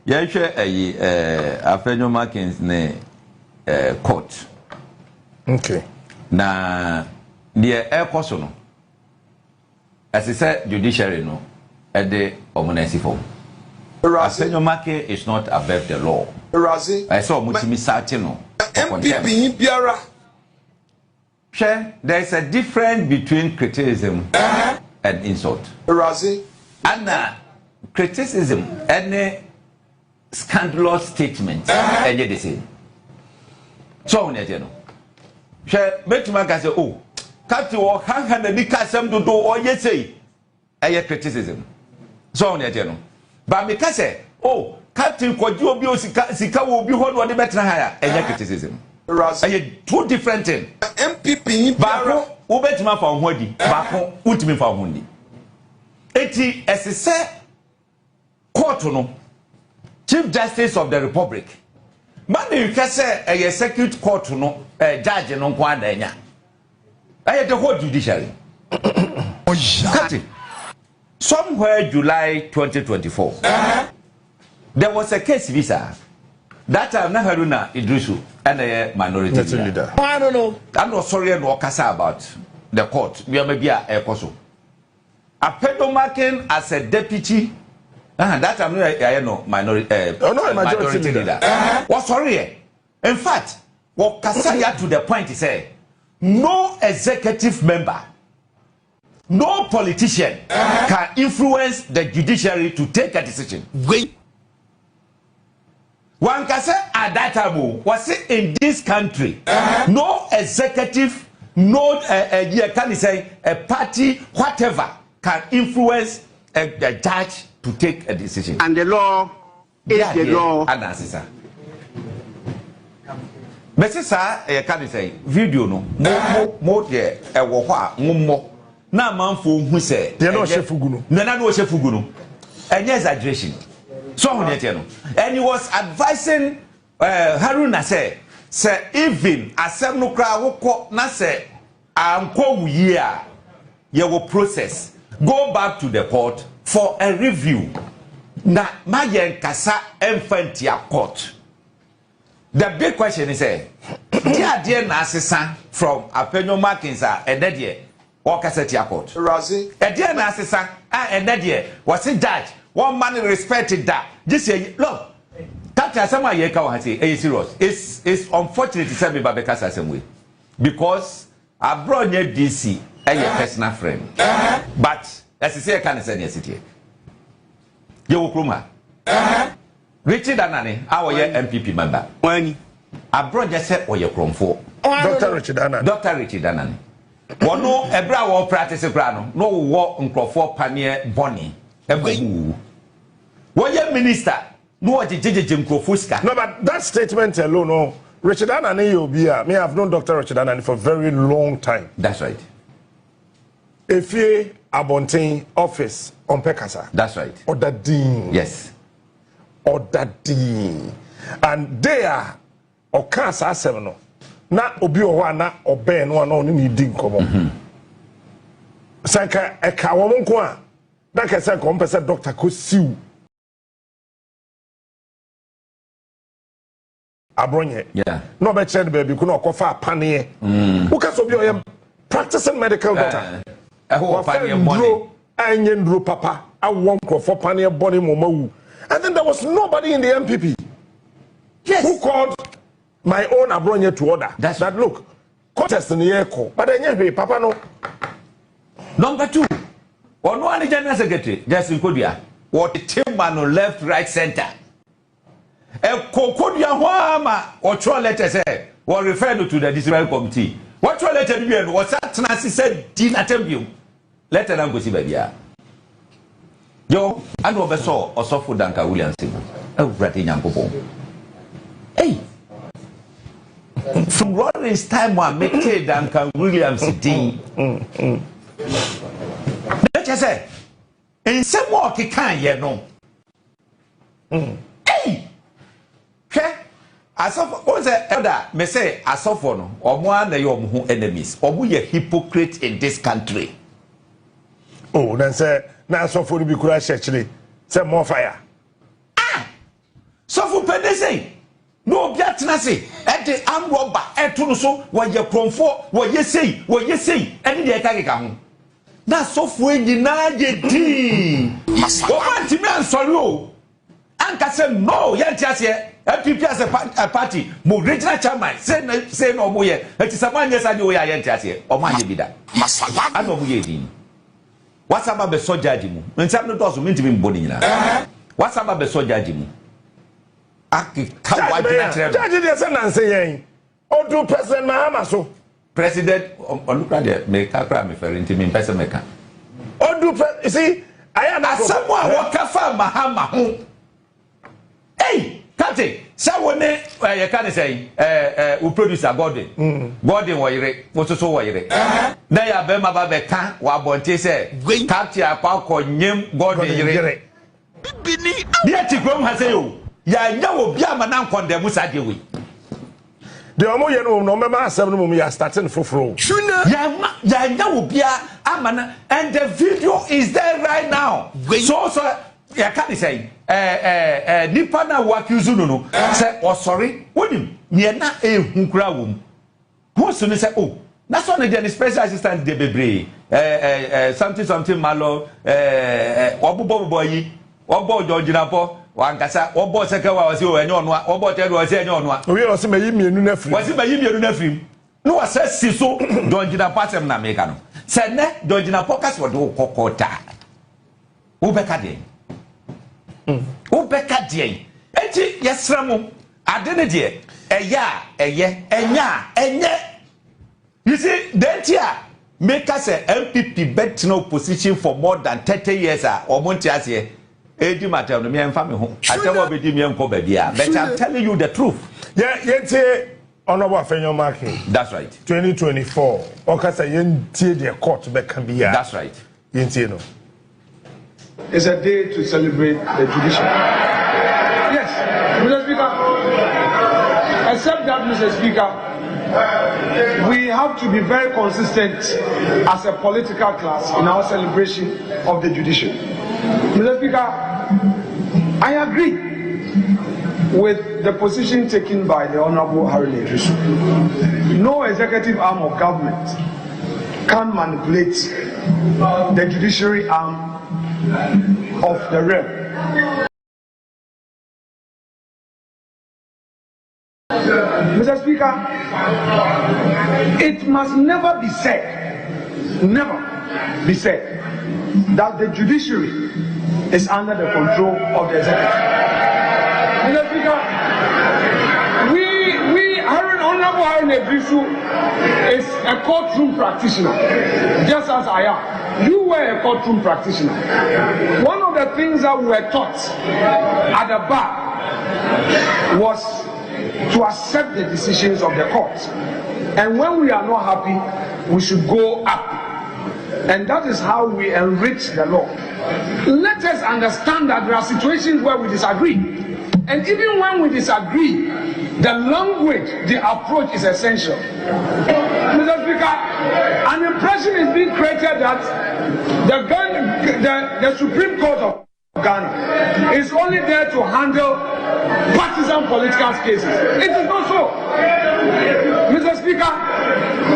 Yehwe Afenyo Markin ne court. Okay. Na the airport no. As I said, judiciary no at the omonesi form. Afenyo Markin is not above the law. I saw Mutimi Satino. NPP biara. There is a difference between criticism and insult. And criticism and scandalous statement and the same. So you know. Make my say, oh, can't you walk hand and the some to do or you say a criticism. So you know. But because say, oh, Captain Kojo Sika will be hold one better higher and criticism. Two different things. NPP Bako ubetima for hodi. Bako ultimi for hundi. Eti SSA court no Chief Justice of the Republic. Man you can say a circuit court no judge no kwanda enya. The whole judiciary. Somewhere July 2024. There was a case visa. That time na Haruna Idrisu and a minority leader. I don't know. I'm not sorry and Okasa about the court. We are maybe a Akoto. Afenyo Markin as a deputy. That time I know minority leader. Was sorry. In fact, Okasaya to the point he said, no executive member, no politician can influence the judiciary to take a decision. Wait. One can say at that time was it in this country no executive, no can say a party, whatever can influence a judge to take a decision. And the law is the law. Anasisa. Mesisa can say video no mo ye e wo ho a mommo na manfo hu say they no shefugu no. Na no shefugu no. Any exaggeration. So and he was advising Haruna say even asem no kra woko na say anko wuye ye will process go back to the court for a review na mayen kasa infantia court. The big question is dear na asesa from Afenyo Markin and there or Cassetia court dear na asesa and there was a judge. One man respected that. Just say, look, Captain Sama Yeka has say, serious. It's unfortunate to say me Babeka the same way. Because Abronye DC a personal friend. But as I say, I can't say city. You Kruma. Richard Annan, our NPP member. When Abronye said, or your chrome for Dr. Richard Annan. Dr. Richard Annan. One no ebra war practice grano, no war for Panier Bonnie. What your minister? No, no, but that statement alone, no. Richard Annan, me have known Dr. Richard Annan for a very long time. That's right. If you Abontain office on Pekasa. That's right. Or the dean. Yes. Or the dean. And there, or Casa 7. Na obi owana obe no na oni ni din komo. Sanka e ka wo nko a na ka se ko mpese doctor ko siw. Abronye. Yeah. No be chere baby ko na okofa apane. Who ka so bi o practicing medical doctor. Who apane money. Anye ndro papa awon krofo pane body momawu. And then there was nobody in the NPP. Yes. Who called my own Abronye to order. That's that look, contest in the echo. But then Papa no. Number 2. One one general secretary, Justin Kodia. What the team man on left, right, center. Kodia Wama or Troll letter say, or referred to the disciplinary committee. What Troll letter you was that Nancy said, Dina Tembu. Let them go see baby. Yo, I know saw or saw for Danka Williams. Oh, Ratty Yankopo. Hey. From Rollins time, I make Duncan Williams D. Let us say, in some walk he can't yet know. Hey, I saw what's the elder may say, I saw for no, or one of your enemies, or we a hypocrite in this country. Oh, then say, now so for the be actually, say more fire. sɔfo pɛde sei no obi atena se ɛde amrɔba ɛto no so wɔyɛ krɔmfo wɔyɛ sei ɛne deɛ ɛka keka ho na sɔfo nyinaa yɛ din wɔma ntimi ansɔre o anka sɛ no yɛnte aseɛ NPP as a party mo regional chairman say no mo ye eti samanya sa de wo ya yɛnte aseɛ ɔma yɛ bida ana ɔmo yɛ din wasaba be so judge mu nsam no dɔso mentimi mbɔ ni nyina wasaba be so judge mu akika wajina trɛ judge de sɛ nanse yɛn odu president mahama so president ɔnukra de me kakra me fɛre ntimi mpɛsɛ meka odu see aya na asɛm a wɔkafa mahama ho hey Captain, Sawone, you can't say, who producer Gordon. Gordon Wire, what's so wire. Nay, I bema babeka, wabonte say, Captain, a parko, Nim, Gordon, Yere. Yet, Grom has a you. Ya know, Biaman condemn Musadi. The Omo, no member, 7 we are starting for flow. Ya know, Bia, Amana, and the video is there right now. So, ya can't say, nipa na wakiuzu no say oh sorry wonim ne na ehunkura wom ho so ne say oh na so ne the special assistant de bebre something malo obobo yi obo jojinapo wankasa obo seka wa wase o enye ono a obo tedo wase enye ono a owi wase mayi mienu na firi wase mayi mienu na firi no wase si so jojinapo asem na meka no say ne jojinapo kase wo de kokota wo beka de Ubeka die enti yesramo ade ne die enye you see dentia make us a NPP bet no position for more than 30 years omonti ase edi matter no me emfa me ho atewo bedi me enko ba bia but I'm telling you the truth yente Honorable Afenyo Markin that's right 2024 okasa yentie the court be kan bia that's right yentie no. It's a day to celebrate the judiciary. Yes, Mr. Speaker. Except that, Mr. Speaker, we have to be very consistent as a political class in our celebration of the judiciary. Mr. Speaker, I agree with the position taken by the Honorable Aremeyaw. No executive arm of government can manipulate the judiciary arm of the realm. Mr. Speaker, it must never be said that the judiciary is under the control of the executive. Mr. Speaker, Honorable Aremeyaw is a courtroom practitioner, just as I am. You were a courtroom practitioner. One of the things that we were taught at the bar was to accept the decisions of the court. And when we are not happy, we should go up. And that is how we enrich the law. Let us understand that there are situations where we disagree. And even when we disagree, the language, the approach is essential. Mr. Speaker, an impression is being created that the Supreme Court of Ghana is only there to handle partisan political cases. It is not so. Mr. Speaker,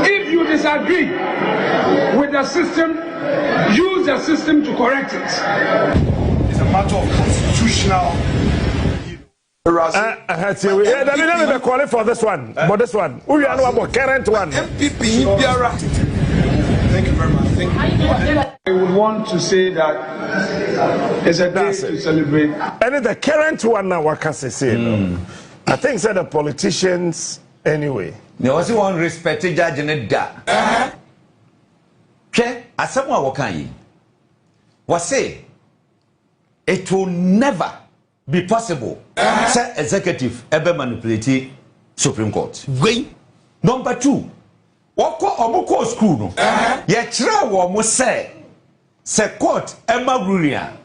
if you disagree with the system, use the system to correct it. It's a matter of constitutional. Let me call it for this one. But this one, we are about current one. NPP Biara. Thank you very much. Thank you. I would want to say that it's a day to celebrate. And the current one now, what can I say? I think said the politicians anyway. There was one respected judge in it. Okay, as someone wakan was say it will never be possible say executive ever manipulate Supreme Court. Number 2, wako omuko school no ye kire wo mo say court emma rulia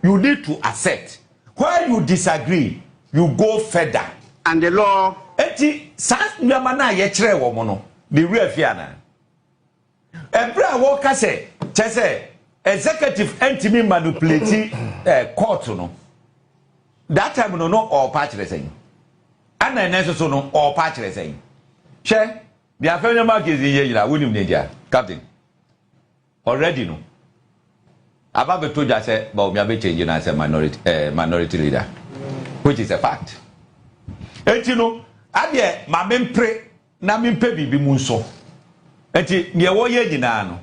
you need to accept. Where you disagree, you go further. And the law eti sans nyama na ye kire wo mo no the real fear na ebra wo ka say chese executive entimi manipulate court no that time no or patch the same. And then necessary no or patch the same. Share the Afenyo Markin is in here, William Nidia, Captain. Already no. Above the two just said, Bawumia be changing as a minority leader, which is a fact. And you know, I my men pray, na men pay be munso. And you wo ye no,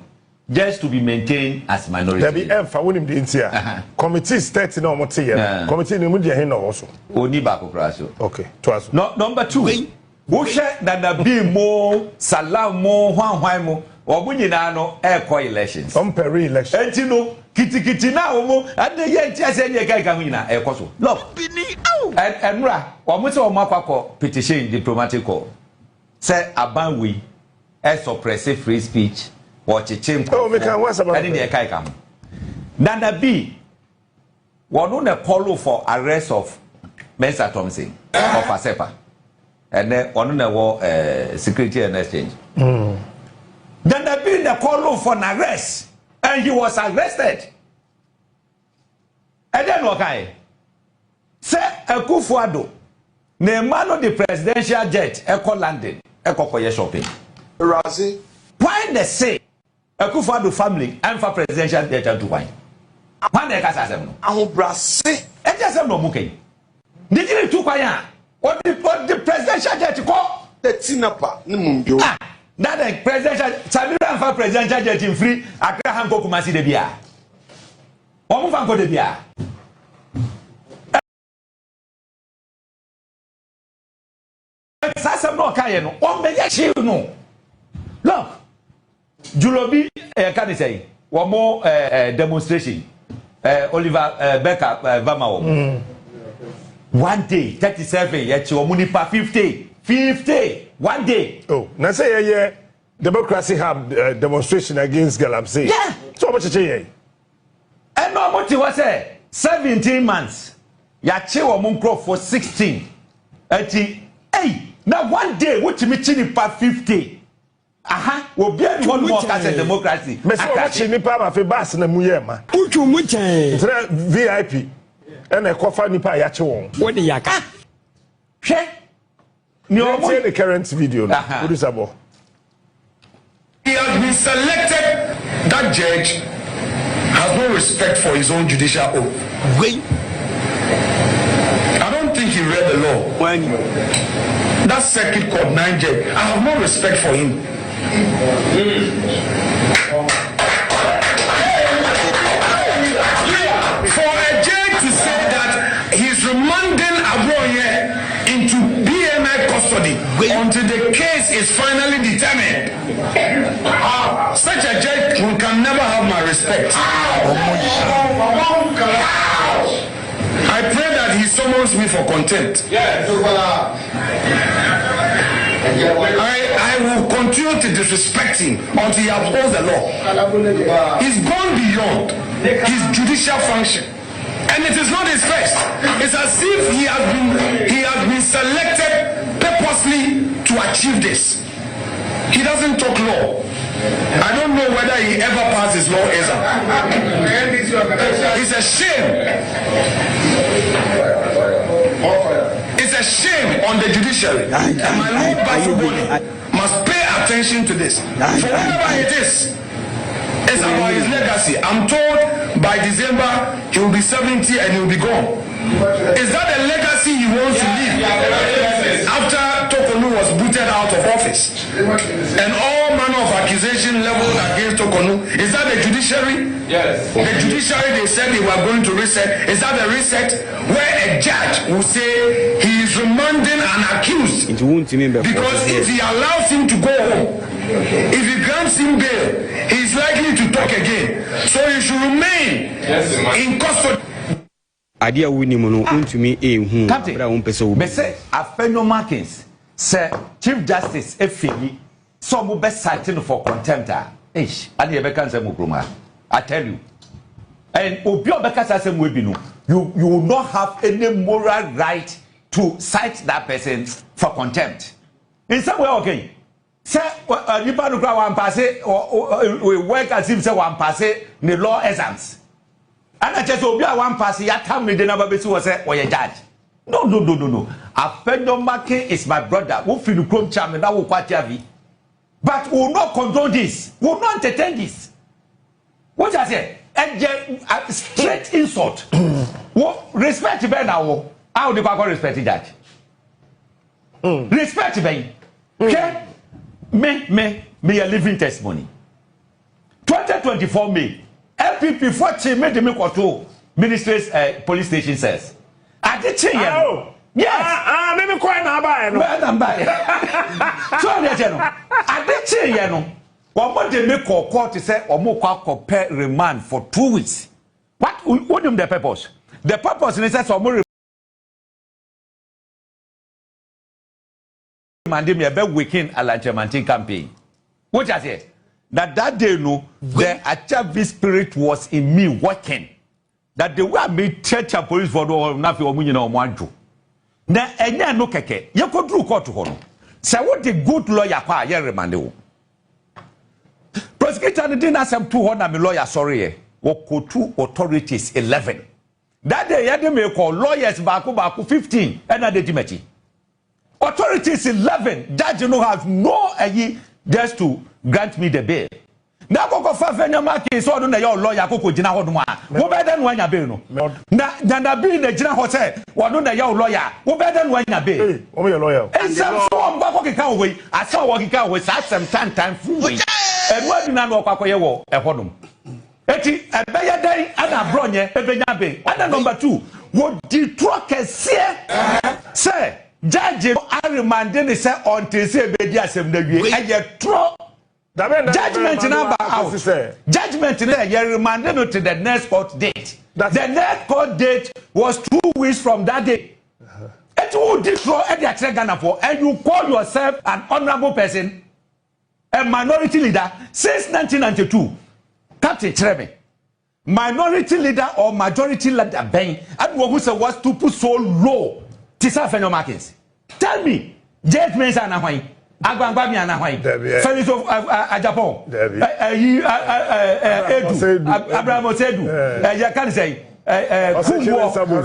just to be maintained as minority. There be for winning the India. Committee state no more here. Committee no mudia hin also. Oni ba kokra so. Okay, twice. No, number 2. Wo hwe that be mo salam mo hwan mo obunyina no e elections. Some pre-election. And you know, kiti na omo ade ye ntia se ne kai kan nyina e so. Look. And ra, omo se omo akwa petition diplomatic call. Say abanwi e suppress free speech or chichem. Oh, me can what's about. Ade ne kai kan. Nana B wonu na call for arrest of Mr. Thompson of Asepa. And then one na security and exchange. Then there been a call for an arrest, and he was arrested. And then okay, say Akufo Addo, the man of the presidential jet, Eko landed, Eko koye shopping. Razi. Why they say Akufo Addo family and for presidential jet to wine? Why they kasa sem no? Aho brase. E just sem no muke. Did you to kwaya? What the presidential jet call? The tinapa ni mumbio. That the presidential Samira for presidential jet in free Accra Hanko Kumasi de bia. Omo fanko de bia. Sasa no kaye no. O me ye no. Look. Julobi can say one demonstration. Oliver Becker Vama. One day 37 yet your munipa 50 one day. Oh, now say yeah, democracy have demonstration against galamsey. Yeah. So much say. And no what you was 17 months. Ya che wo munkro for 16. Eti hey, now one day what you chini pa 50. Aha, wo bia ni one more as democracy. Me so what chini pa ma fe bas na mu ye ma. Uchu mu chen. VIP. And a coffee nipa ya che won. What the yaka? She see the current video. What is about? He has been selected. That judge has no respect for his own judicial oath. Wait. I don't think he read the law. When that circuit court 9 judge, I have no respect for him. For a judge to say that he's remanding Abronye into BMI custody until the case is finally determined. Such a judge can never have my respect. I pray that he summons me for contempt. I will continue to disrespect him until he upholds the law. He's gone beyond his judicial function. And it is not his first. It's as if he has been selected purposely to achieve this. He doesn't talk law. I don't know whether he ever passed his law exam. It's a shame. It's a shame on the judiciary. And my Lord Bawumia must pay attention to this. For whatever it is, it's about his legacy. I'm told by December he will be 70 and he will be gone. Is that the legacy he wants to leave? After Tokonu was booted out of office and all manner of accusation leveled against Tokonu, is that the judiciary? Yes. The judiciary, they said they were going to reset. Is that the reset where a judge will say he is remanding an accused? Because if he allows him to go home, if he grants him bail, he is likely to talk again. So he should remain in custody. Adia Winimono untumi ehu abra umpeso be say Afenyo Markin say Chief Justice Efeli so mo be citing for contempt and e be kan say mo kroma I tell you and obi obeka say mo bi no you will not have any moral right to cite that person for contempt in some way. Okay, say you no wan pass we work as if say wan pass the law exams. Ana just obi a one pass ya tam me de na ba besi wo say wo ye judge. No. Afenyo Markin is my brother. Who feel chrome charm na wo kwati avi. But we will not condone this. We will not entertain this. What I say? A straight insult. Respect Ben now. How do you call respect judge? Respect Ben. Okay? Me a living testimony. 2024 May. NPP 40 made the Akoto ministries police station says. I did say yes. Maybe quite now buy. So I did say what they make court to say or more compare remand for 2 weeks. What is the purpose? The purpose is that more remand me about weekend alleges Gyamfi campaign. What I say? That day no, the Achavi spirit was in me working. That the way I made church and police for the Nafi Omunyina Omwanjo. Na enya no keke, ye ko dru court ho no. Say what the good lawyer kwa ye remand wo. Prosecutor didn't asem 200 me lawyer sorry e. Wokotu authorities 11. That day ye dey me call lawyers baako 15 and na dey dimachi. Authorities 11, judge no have no just to grant me the bail. Na koko Afenyo Markin so do na your lawyer koko gina ho dum a. Wo be den wanya bail no. Na bi na gina ho say wo do na your lawyer. Wo be den wanya bail. O me your lawyer. Some so am kwa kika we. Asa wo kika we sa sem time fu we. Enu adu na no kwa koye wo e ho dum. Eti ebeye den ana Abronye ebenya bail. And number 2, wo detro kese say judge Aremeyaw say until say bedi asem na wie. Eye tro judgment number out. Judgment you remanded to the next court date. The next court date was 2 weeks from that day. It will destroy the Ghana for, and you call yourself an honorable person, a minority leader since 1992. Captain Treme, minority leader or majority leader, Ben, and who was to put so low. Tisa Afenyo Markin. Tell me, judgments are now. Agwangwa mi anahwai. Felix of Agyapong. Edu. Abraham Osedu. You can say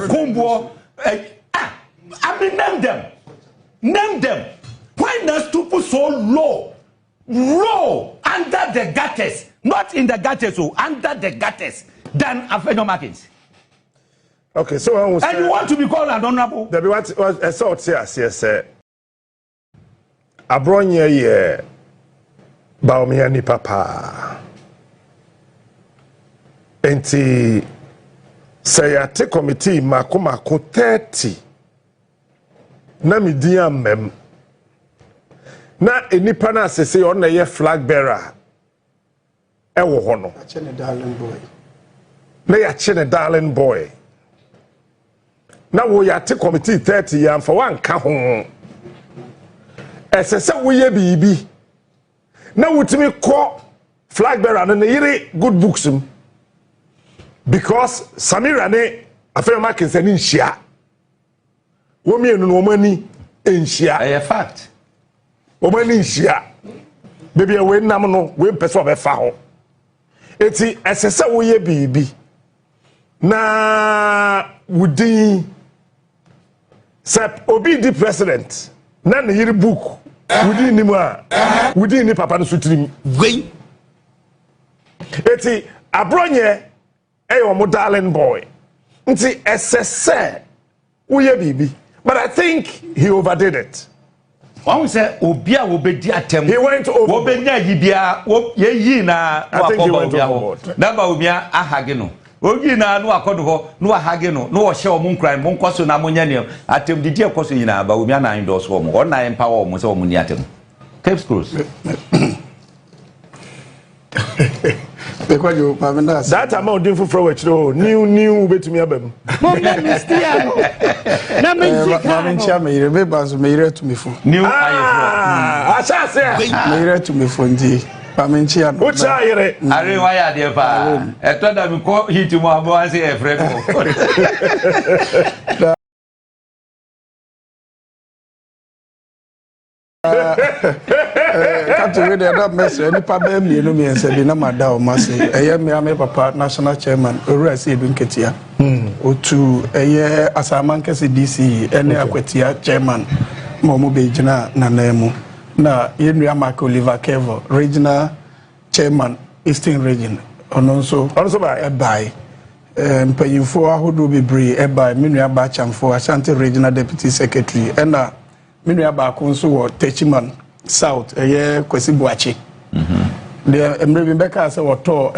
Kumbo. I mean, name them. Name them. Why not to put so low? Low under the gutters. Not in the gutters, so under the gutters than Afenyo Markin. Okay, so and you want to be called an honorable? There be what I saw yes. Abronye ye Bawumia ni papa. Enti say ya te committee mako 30 na midia mem na enipa na asese on na ye flag bearer ewo ho no na ya chene darling boy na wo ya te committee 30 ya mfa wanka ho esese wo ye bibi na wutimi ko flag bearer na yire good books because Samira ne Afenyo Markin se ni nhia wo mienu no mani enhia a fact wo mani nhia baby we nam no we pese obefa ho eti esese wo ye bibi na wudin sep obi di president na ne yiri book wudin ni mu a wudin ni papa no sutrim gwen eti Abronye eyo mo darling boy nti esese wo ye bibi but I think he overdid it. One say obia wo bedi atem He went over. wo benya yibia wo ye yi na I think he went overboard. na Bawumia ahage no ogi na no akodo ho no ahage no no wo hye omo nkran mo nkoso na mo nya ne atem didi ekoso yina Bawumia na endorse wo mo na empower mo se wo mo ni atem Cape schools That amount didn't for which new betumi abam. Na menchia me rebe bazo me ire to me fo. New Asa say me ire to me fo ndi. Pa menchia. Ucha ire. Are why dey pa. E to da mi ko hit mo abo an say e frame mo. What we did that message, any papa me no me say be na madam masi. Eye me papa national chairman Owura si Edun Ketia. Otu eye Asamanke DC ene Akwetia chairman mo be gina na nemu. Na yenua Mark Oliver Kevo regional chairman Eastern region. Also by mpanyimfo ahodo bebre by menua ba chamfo Asante regional deputy secretary ena menua ba konso wo Techiman South Kwesi Boakye. The emre beka say woto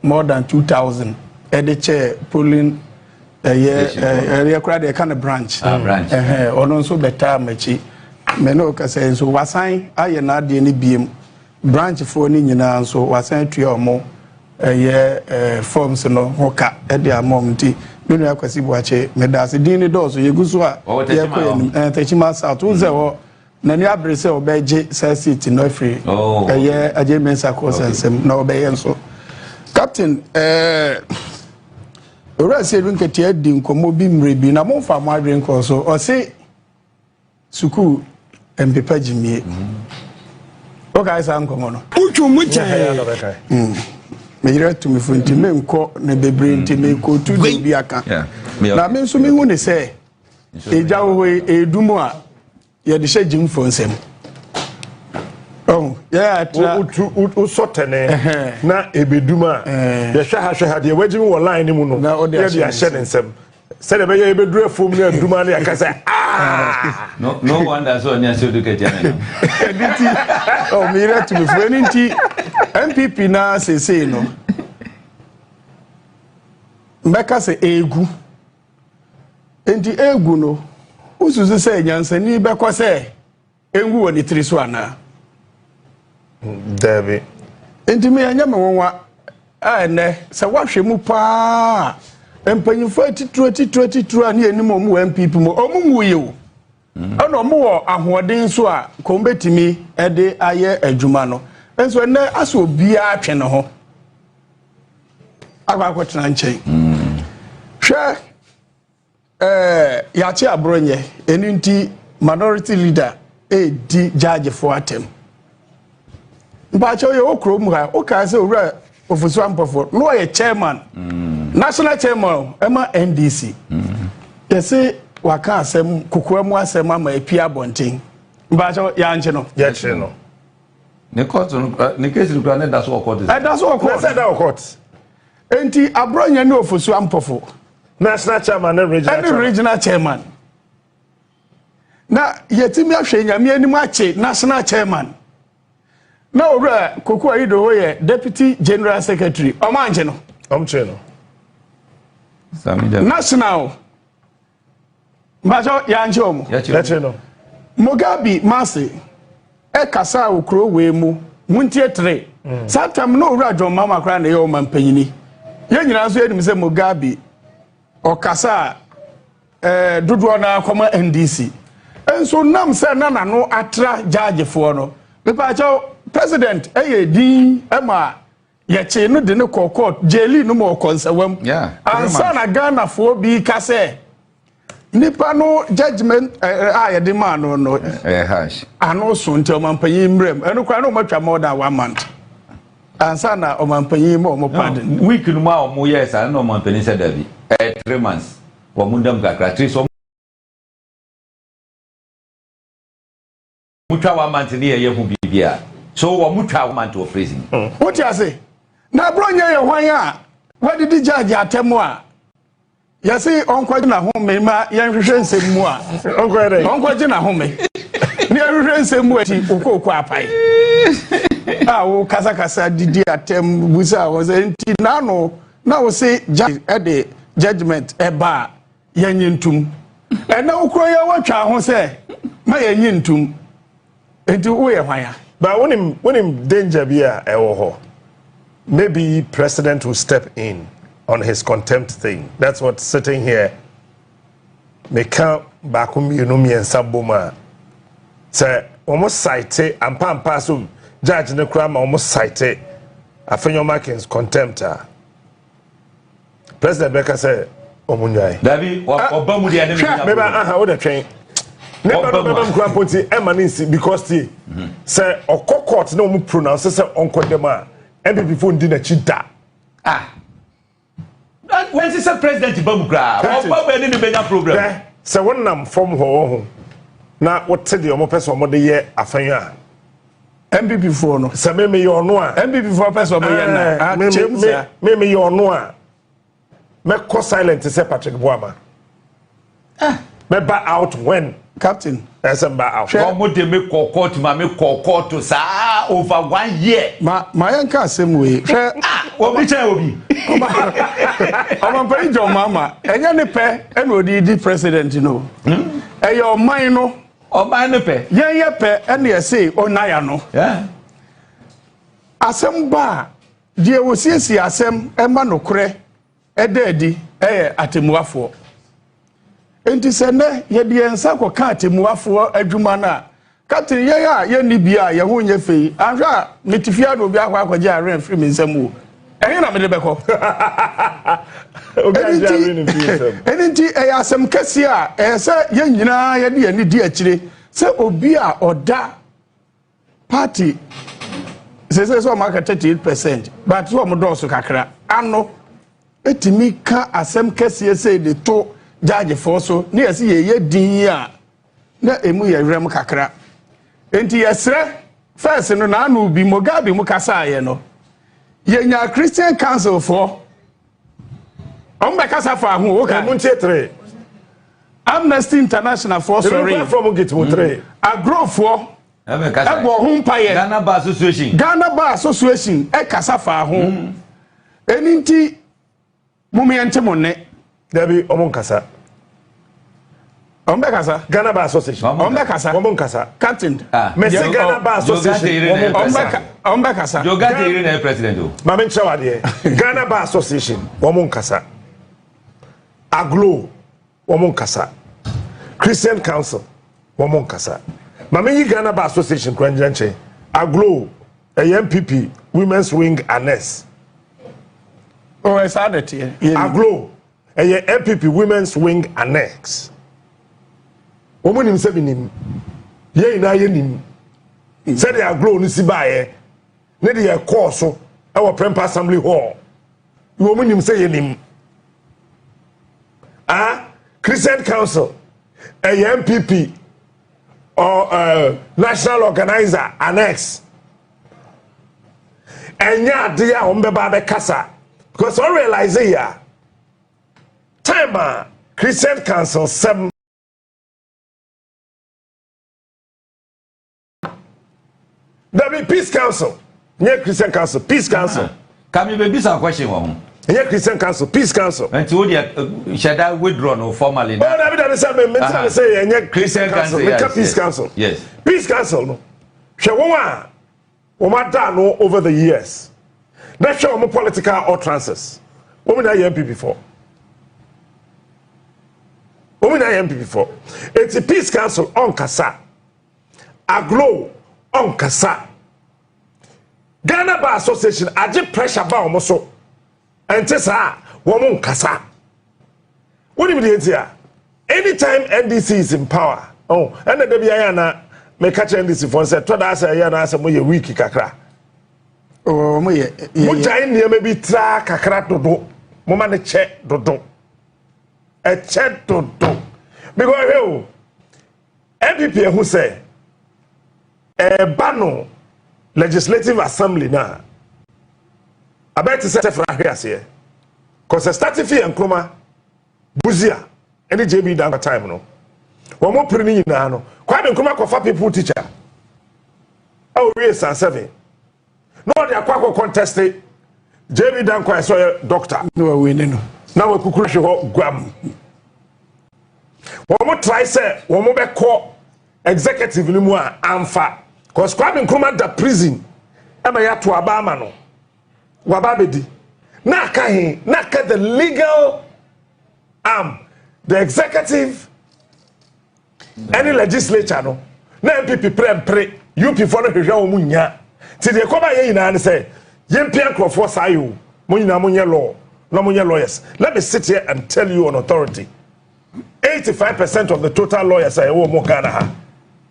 more than 2000 the chair polling area crowd the kind of branch ono so beta machi me no ka say so wasan aye na de ni biem branch for ni nyina so wasan tua omo forms no hoka de amom ti menua Kwesi Boakye me da se din ni dozo yeguso a Techiman South wo ze wo nani abrese obeje seat no free aje mensa course nsem na obeye nso captain ora se Edun Ketia di nkomo bi mrebi na mo fa mo adwen ko so o se suku MPP jimie o ka isa nkomo no uchu muche me yire to me funti me nko na bebre nti me ko tu bi aka na me nso me hu ne se eja wo edumu a ye de she jim for nsem oh yeah u sotene na ebeduma ye hwa de wajim wo line ni mu no ye de ahye nsem se de be ye ebedura fom na eduma na yakasa no wonder so nya se Edun Ketia na editi oh me re to me friend nti NPP na say no mbeka se egu enti egu no usuzu se nyansa ni bekọ se engu woni triso ana David enti me anya me wonwa ene se wahwe mu pa empanyimfo atitru ani enim omu MPP mu omu ye o ana omu wo ahoden so a kombetimi ede aye adwuma no enso ene aso bia atwe ne ho akwakotena nchen hwe yachi Abronye eninti minority leader di judge for atem mpacho ye okro mu ha o ka se owura ofusu ampofo no ye chairman national chairman ema NDC yesi waka asem kokoamu asem ama epia bonten mpacho ya nche no ya che no ne court ne case lu ne da so court da so court say da court enti Abronye ne ofusu ampofo national chairman and regional chairman na yetimi ahwe nyame anim ache national chairman na owura Kwaku Annan ye deputy general secretary omanje no omche no Sammy national majo ya nje omo ya che no Mugabe mase kasa okro we mu muntie tre satam no owura John mama kra na ye o mampanyini ye nyina so enim se Mugabe okasa dodo na akoma NDC enso nam se na no atra judge for no pepa chaw president din ema ye che no de ne court jeli no mo konsewam ansa na Ghana for bi kase nipa no judgment ye de man no hash ano so nti omampanyi mrem eno kwa no matwa more than 1 month ansa na omampanyi mo pardon week no ma mo yes na omampanyi se dabi 3 months wa mundam kakra 3 so mutwa 1 month ni ye hu bibia so wa mutwa 1 month of prison what you say na Abronye ye hwan a what did the judge atemu a yesi onkwaje na home ma ye hwehwe nsem mu a onkwaje na home ni hwehwe nsem mu ati okoko apai wo kasa didi atem busa wo say nti na wo say judge ede judgment eba yanyintum ena ukro ya watwa ho se ma yanyintum enti wo ye hwan but when him danger bia ewo ho maybe president will step in on his contempt thing. That's what sitting here me can bakum you know me and saboma say almost cite and pampa so judge ne kra ma almost cite Afenyo Markin's contempt. President Beka say omunwai Dabi oba mu dia ne me ba aha wo da twen never Grandponti emanisi because the say oko court no mu pronounce say onko dem a NPP phone di na chida. When is the president Bamukra? What any benya program? Say one nam from ho na what say the omo person omo de ye Afenyo a NPP for no. Say me you no a NPP for person omo ye na. Me you no a. Me ko silent say Patrick Boama. Me ba out when Captain. Yes, I'm out. Omo de me court ma me court to sa over 1 year. My yanka same way. Obi che obi. I'm very John Mama. Enya ne pe e no di president no. E your mind no. O man ne pe. Yen pe e na say onaya no. Yeah. Asem ba die wo siesie asem e ma no kore e daadi e atemuafo. Enti se ne ye de ensa ko ka atemuafo adwuma na Captain ye ni bia ye ho nye fei. Ahwa metifia do bi akwa akwaje aren free me nsam wo. Eyin na me de beko. Enti e asem kese a e se ye nyina ye de ani di akire se obi a oda party se so market 38% but so mo do so kakra ano etimi ka asem kese se de to judge for so na yesi ye din a na emu ye rem kakra enti yesre first no na anu bi mo gabby mu kasa ye no ye nya Christian Council for on be kasa fa ho o ka mu ntie Amnesty International for sorry from get mu 3 agro for e kasa bo ho mpaye Ghana Bar Association e kasa fa ho eninti mu me ente mo ne Debbie Omonkasa. Ombekasa. Ghana Bar Association. Ombekasa. Omonkasa. Captain. Messi Ghana Bar Association. Ombekasa. Jogate iri na president o. Mame Chawade. Ghana Bar Association. Omonkasa. Aglo. Omonkasa. Christian Council. Omonkasa. Mame Ghana Bar Association kwanjanche. Aglo. NPP Women's Wing Anas. Oh, it's added here. Aglo. NPP Women's Wing Annex. Woman himself in him. Ye na ye nim. Said they Aglo ni si bae. Ne de course so our Prempa Assembly Hall. Woman himself ye nim. Christian Council. NPP or National Organizer Annex. Enya dia ombeba be kasa. Because I realize here time Christian Council 7 David Peace Council near Christian Council Peace Council Can you be some question one near Christian Council Peace Council and to the should I withdraw no formally now David say near Christian Council Peace Council yes Peace Council no shall one no over the years that's show more political utterances women are MP before women are MP before it's a Peace Council on Kasa Aglo on Kasa Ghana Bar Association aje pressure ba omoso ente sa womun Kasa what do you mean here anytime NDC is in power oh and the bia na me catch NDC for say to da say ya na say mo ye weak kakra oh mo ye mo jai ne me bi tra kakra dodo mo ma ne che dodo e che dodo because hey NPP who say bano legislative assembly na about to set for here cause starting fee and kroma buzia any JB down time no one more printing na no quite kroma kofa people teacher oh we san 7 no they akwa contest JB down kwa so doctor no we no now we kukuru ho gwam one more try say one more be call executive ni mu a amfa cause Kwame Nkrumah da prison ema ya to abama no wababedi na ka the legal arm the executive any legislature no na MPP pre UP for no hwehwa wo munya ti de koba ye nyina ne say yempia crofo sayo mo nyina mo nye law na mo nye lawyers let me sit here and tell you on authority 85% of the total lawyers are wo Ghana ha.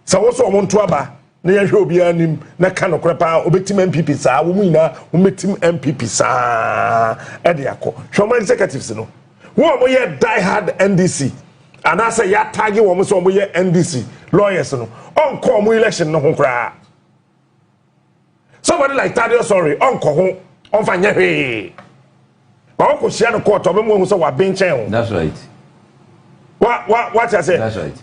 So also want to aba na yehwe obi anim na ka nokre pa obetim NPP saa wo mu ina wo metim NPP saa e de akọ. Hwoma executives no. Wo mo ye die hard NDC. And I say ya tagi wo mo so mo ye NDC lawyers no. On call mo election no ho kra. Somebody like Tadio sorry on ko ho on fa nyehwe. Ba ko shia no court obo mo hu so wa benchen. That's right. What I say? That's right.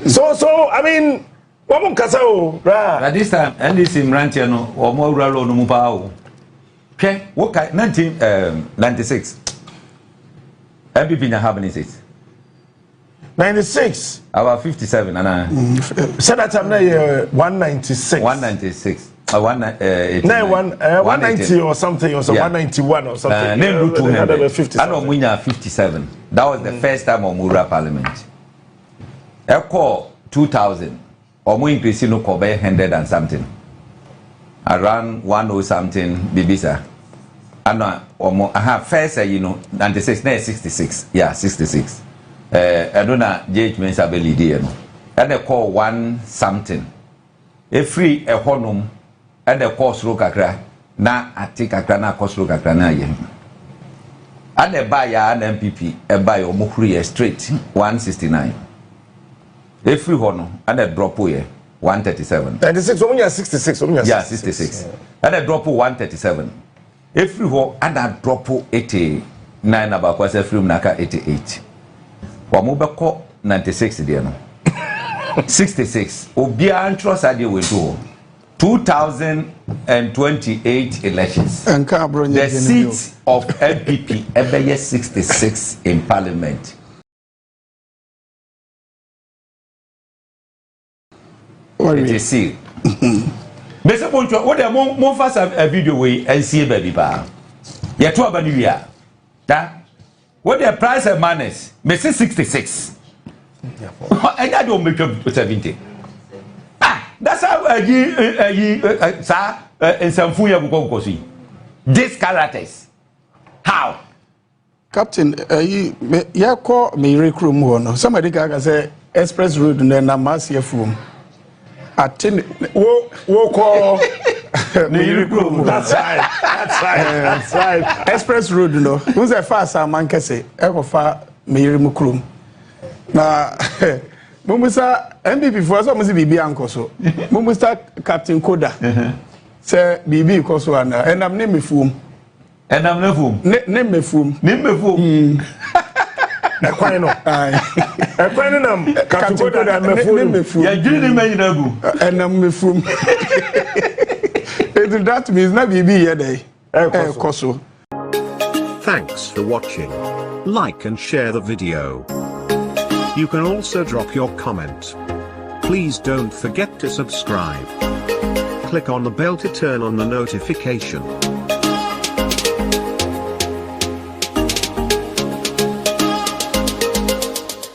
So I mean, what mon kasa o, right? At this time, NDC Mrantia no or more rural no mupao. Okay, what 1996. NPP na have 96. 96. About 57 and I said that time 196. 196. 190 or something, or so 191 or something. Name 200. 50. I know we 57. That was the first time on Mura Parliament. Echo 2000. Or more increase no cover 100 and something. Around 10 something Bibisa. I know or more. I have first 96, 66. Yeah, 66. I don't know JH means ability. And they call 1 something. A free a honum. And the course look kakra na ati kakra na course look kakra na ye and the buyer and MPP e buy omukuri straight 169 e free hono and the drop here 137 96 only 66 only 66 and the drop 137 e free ho and the drop 89 about kwase free naka 88 wa mo be ko 96 there no 66 obi an trust ade we do 2028 elections. The seat of NPP ever 66 in Parliament. It is sealed. Mr. Poncho, what the more fast a video way and see baby bar. Yet to Abanuya. That what the price of manners? Mr. 66. And I don't make up 70. That's how these characters. How? Captain, you call me recruit more. Somebody can say express road and then I'm mass here from. I think we'll call me recruit. That's right. Express road, no. Who's a fast man can say, ever far me recruit. Now, Mumusa NPP for so must be Bianco so. Mumusa Captain Koda. Say BB Koso Anna and I'm name me foom. And I'm no foom. Name me foom. Name me foom. Equino. Equino Captain Koda and me foom. Yeah, Julie may know. And I'm me foom. That means not BB yeday. Koso. Thanks for watching. Like and share the video. You can also drop your comment. Please don't forget to subscribe. Click on the bell to turn on the notification.